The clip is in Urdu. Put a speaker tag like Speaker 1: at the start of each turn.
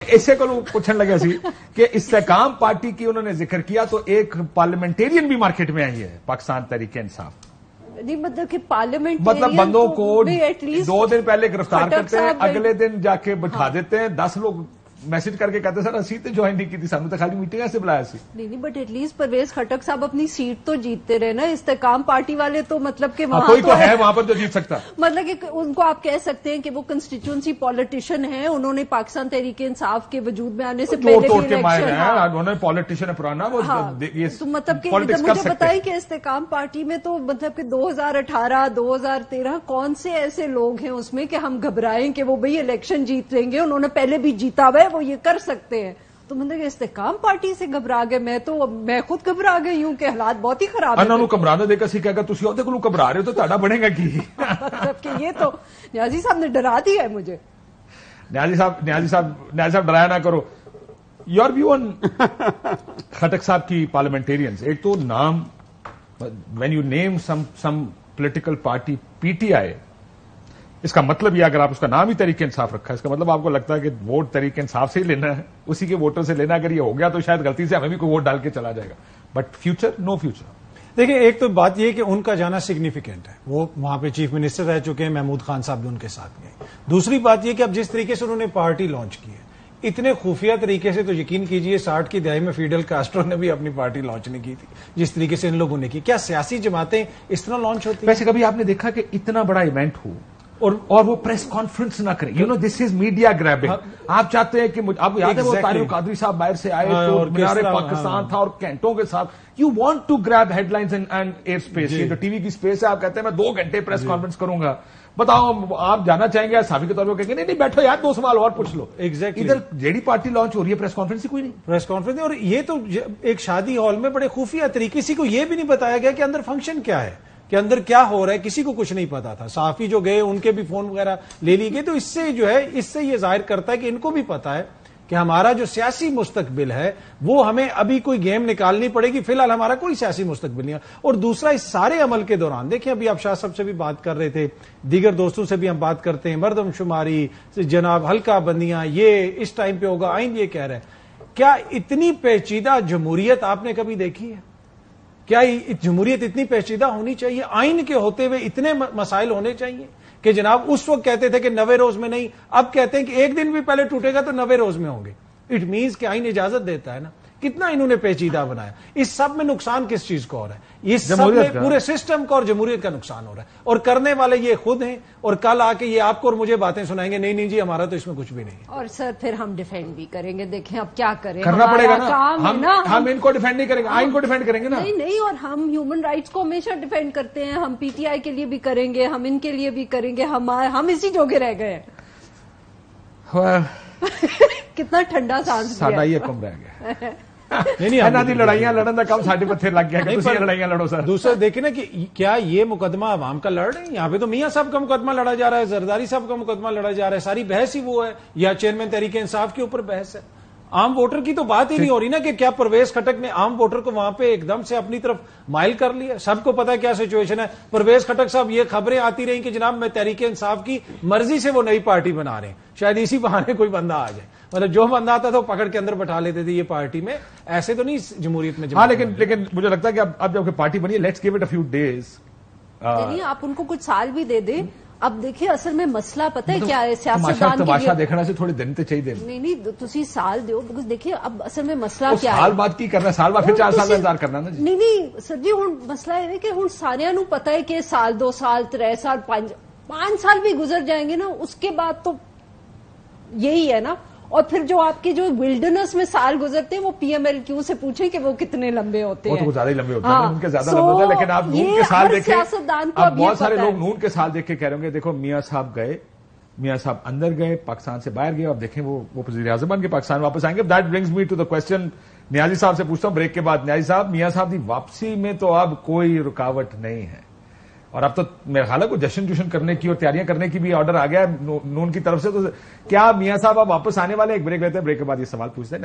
Speaker 1: اسے کو پوچھنے لگے سی کہ استحکام پارٹی کی انہوں نے ذکر کیا تو ایک پارلیمنٹیرین بھی مارکیٹ میں آئی ہے پاکستان تحریک انصاف.
Speaker 2: نہیں مطلب کہ پارلیمنٹ
Speaker 1: مطلب بندوں کو 2 دن پہلے گرفتار کرتے ہیں, اگلے دن جا کے بٹھا دیتے ہیں, 10 لوگ میسج کر کے کہتے ہیں سر اسی تے جوائن نہیں کی تھی, سانو تو خالی میٹنگ ایسے بلایا سی.
Speaker 2: نہیں but at least Pervez Khattak صاحب اپنی سیٹ تو جیتتے رہے نا. استحکام پارٹی والے تو مطلب کہ
Speaker 1: کوئی تو ہے وہاں پر جو جیت سکتا,
Speaker 2: مطلب کہ ان کو آپ کہہ سکتے ہیں کہ وہ کنسٹیچوئنسی پالیٹیشین ہیں, انہوں نے پاکستان تحریک انصاف کے وجود میں آنے سے پہلے بھی
Speaker 1: الیکشن پالیٹیشین پرانا وہ
Speaker 2: مطلب کہ مجھے بتائیں کہ استحکام پارٹی میں تو مطلب کہ 2018 2013 کون سے ایسے لوگ ہیں اس میں کہ ہم گھبرائیں کہ وہ بھئی الیکشن جیت لیں گے, انہوں نے پہلے بھی جیتا ہوا ہے, وہ یہ کر سکتے ہیں. تو مطلب کہ استحکام پارٹی سے گھبرا گئے. میں خود گھبرا گئی ہوں کہ حالات بہت ہی خراب ہیں.
Speaker 1: انہوں گھبرانا دیکھا سی کہ اگر تسی عہدے کو گھبرا رہے ہو تو تہاڈا بنے گا کی.
Speaker 2: مطلب کہ یہ تو نیازی صاحب نے ڈرا دیا ہے مجھے.
Speaker 1: نیازی صاحب ڈرایا نہ کرو. یور ویو آن خٹک صاحب کی پارلیمنٹیرینز. ایک تو نام when you name some political party P T I, اس کا مطلب یہ اگر آپ اس کا نام ہی تحریک انصاف رکھا ہے, اس کا مطلب آپ کو لگتا ہے کہ ووٹ تحریک انصاف سے ہی لینا ہے, اسی کے ووٹر سے لینا. اگر یہ ہو گیا تو شاید غلطی سے ہمیں بھی کوئی ووٹ ڈال کے چلا جائے گا, بٹ فیوچر نو فیوچر.
Speaker 3: دیکھیں ایک تو بات یہ کہ ان کا جانا سگنیفیکینٹ ہے, وہ وہاں پہ چیف منسٹر رہ چکے ہیں, محمود خان صاحب بھی ان کے ساتھ گئے. دوسری بات یہ کہ اب جس طریقے سے انہوں نے پارٹی لانچ کی ہے اتنے خفیہ طریقے سے, تو یقین کیجئے 60 کی دہائی میں فیڈل کاسٹرو نے بھی اپنی پارٹی لانچ نہیں کی تھی جس طریقے سے ان لوگوں نے کی. کیا سیاسی جماعتیں اس طرح لانچ ہوتی ہیں؟
Speaker 1: ویسے کبھی آپ نے دیکھا کہ اتنا بڑا ایونٹ ہو اور وہ پریس کانفرنس نہ کریں؟ You know this is media grabbing. آپ چاہتے ہیں کہ آپ یاد ہے وہ طارق قادری صاحب باہر سے آئے تو مینار پاکستان تھا اور کینٹوں کے ساتھ, you want to grab headlines and airspace. یہ جو ٹی وی کی اسپیس ہے, آپ کہتے ہیں میں 2 گھنٹے پریس کانفرنس کروں گا, بتاؤ آپ جانا چاہیں گے صحافی کے طور پر, کہیں گے نہیں بیٹھو یار 2 سوال اور پوچھ لو. ادھر جیڑی پارٹی لانچ ہو رہی ہے پریس کانفرنس ہی کوئی نہیں.
Speaker 3: پریس کانفرنس اور یہ تو ایک شادی ہال میں بڑے خفیہ طریقے, کسی کو یہ بھی نہیں بتایا گیا کہ اندر فنکشن کیا ہے, کہ اندر کیا ہو رہا ہے, کسی کو کچھ نہیں پتا تھا. صحافی جو گئے ان کے بھی فون وغیرہ لے لی گئے. تو اس سے جو ہے اس سے یہ ظاہر کرتا ہے کہ ان کو بھی پتا ہے کہ ہمارا جو سیاسی مستقبل ہے وہ ہمیں ابھی کوئی گیم نکالنی پڑے گی, فی الحال ہمارا کوئی سیاسی مستقبل نہیں ہے. اور دوسرا اس سارے عمل کے دوران دیکھیں, ابھی آپ شاہ صاحب سے بھی بات کر رہے تھے, دیگر دوستوں سے بھی ہم بات کرتے ہیں, مردم شماری جناب حلقہ بندیاں یہ اس ٹائم پہ ہوگا, آئین یہ کہہ رہے ہیں. کیا اتنی پیچیدہ جمہوریت آپ نے کبھی دیکھی ہے؟ کیا جمہوریت اتنی پیچیدہ ہونی چاہیے؟ آئین کے ہوتے ہوئے اتنے مسائل ہونے چاہیے کہ جناب اس وقت کہتے تھے کہ 90 روز میں نہیں, اب کہتے ہیں کہ 1 دن بھی پہلے ٹوٹے گا تو 90 روز میں ہوں گے. اٹ مینز کہ آئین اجازت دیتا ہے نا. کتنا انہوں نے پیچیدہ بنایا. اس سب میں نقصان کس چیز کو ہو رہا ہے؟ اس سب میں پورے سسٹم کا اور جمہوریت کا نقصان ہو رہا ہے, اور کرنے والے یہ خود ہیں. اور کل آ کے یہ آپ کو اور مجھے باتیں سنائیں گے, نہیں جی ہمارا تو اس میں کچھ بھی نہیں.
Speaker 2: اور سر پھر ہم ڈیفینڈ بھی کریں گے. دیکھیں اب کیا کریں,
Speaker 1: کرنا پڑے گا نا. ہم ان کو ڈیفینڈ نہیں کریں گے, آئین کو ڈیفینڈ کریں گے نا.
Speaker 2: نہیں, اور ہم ہیومن رائٹس کو ہمیشہ ڈیفینڈ کرتے ہیں. ہم پی ٹی آئی کے لیے بھی کریں گے, ہم ان کے لیے بھی کریں گے. ہم اسی جوگے رہ گئے ہیں. کتنا ٹھنڈا سانس
Speaker 1: ساڈا یہ کم رہ گیا. نہیں لڑائیاں لڑن کا کم ساڈے پتھر لگ گیا کہ لڑائیاں لڑو سر.
Speaker 3: دوسرا دیکھیں نا کہ کیا یہ مقدمہ عوام کا لڑ رہے ہیں؟ یہاں پہ تو میاں صاحب کا مقدمہ لڑا جا رہا ہے, زرداری صاحب کا مقدمہ لڑا جا رہا ہے. ساری بحث ہی وہ ہے, یا چیئرمین تحریک انصاف کے اوپر بحث ہے. عام ووٹر کی تو بات ہی نہیں ہو رہی نا کہ کیا پرویز خٹک نے عام ووٹر کو وہاں پہ ایک دم سے اپنی طرف مائل کر لیا. سب کو پتا ہے کیا سچویشن ہے. پرویز خٹک صاحب یہ خبریں آتی رہیں کہ جناب میں تحریک انصاف کی مرضی سے وہ نئی پارٹی بنا رہے ہیں, شاید اسی بہانے کوئی بندہ آ جائے. مطلب جو بندہ آتا تھا وہ پکڑ کے اندر بٹھا لیتے تھے یہ پارٹی میں. ایسے تو نہیں جمہوریت میں.
Speaker 1: ہاں لیکن مجھے لگتا ہے کہ اب جب پارٹی بنی ہے, let's give it a few days.
Speaker 2: نہیں آپ ان کو کچھ سال بھی دے دیں. اب دیکھیں اصل میں مسئلہ پتہ ہے کیا ہے, سیاستدان
Speaker 1: تماشا دیکھنا سے تھوڑے دن تو چاہیے.
Speaker 2: نہیں تسی سال دیو, بکاز دیکھیں اب اصل میں مسئلہ کیا ہے.
Speaker 1: سال بعد کی کرنا, سال بعد پھر 4 سال انتظار کرنا نا.
Speaker 2: نہیں سر جی, ہوں مسئلہ ہے کہ ہوں سارے نو پتا ہے کہ 1 سال 2 سال 3 سال 5 سال بھی گزر جائیں گے نا, اس کے بعد تو یہی ہے نا. اور پھر جو آپ کے جو ولڈرنس میں سال گزرتے ہیں وہ پی ایم ایل کیو سے پوچھیں کہ وہ کتنے لمبے ہوتے ہیں.
Speaker 1: وہ تو زیادہ ہی لمبے ہوتے ہیں, ان کے زیادہ لمبے ہوتے ہیں. لیکن آپ نون کے سال دیکھیں, اب بہت سارے لوگ نون کے سال دیکھ کے کہہ رہے ہوں گے دیکھو میاں صاحب گئے, میاں صاحب اندر گئے, پاکستان سے باہر گئے, اب دیکھیں وہ وزیر اعظم بن کے پاکستان واپس آئیں گے. That brings me to the question. Niazi صاحب سے پوچھتا ہوں بریک کے بعد, نیازی صاحب میاں صاحب کی واپسی میں تو اب کوئی رکاوٹ نہیں ہے, اور اب تو میرے خیال ہے کوئی جشن کرنے کی اور تیاریاں کرنے کی بھی آرڈر آ گیا ہے نون کی طرف سے. تو کیا میاں صاحب اب واپس آنے والے؟ ایک بریک لیتے ہیں, بریک کے بعد یہ سوال پوچھتے ہیں.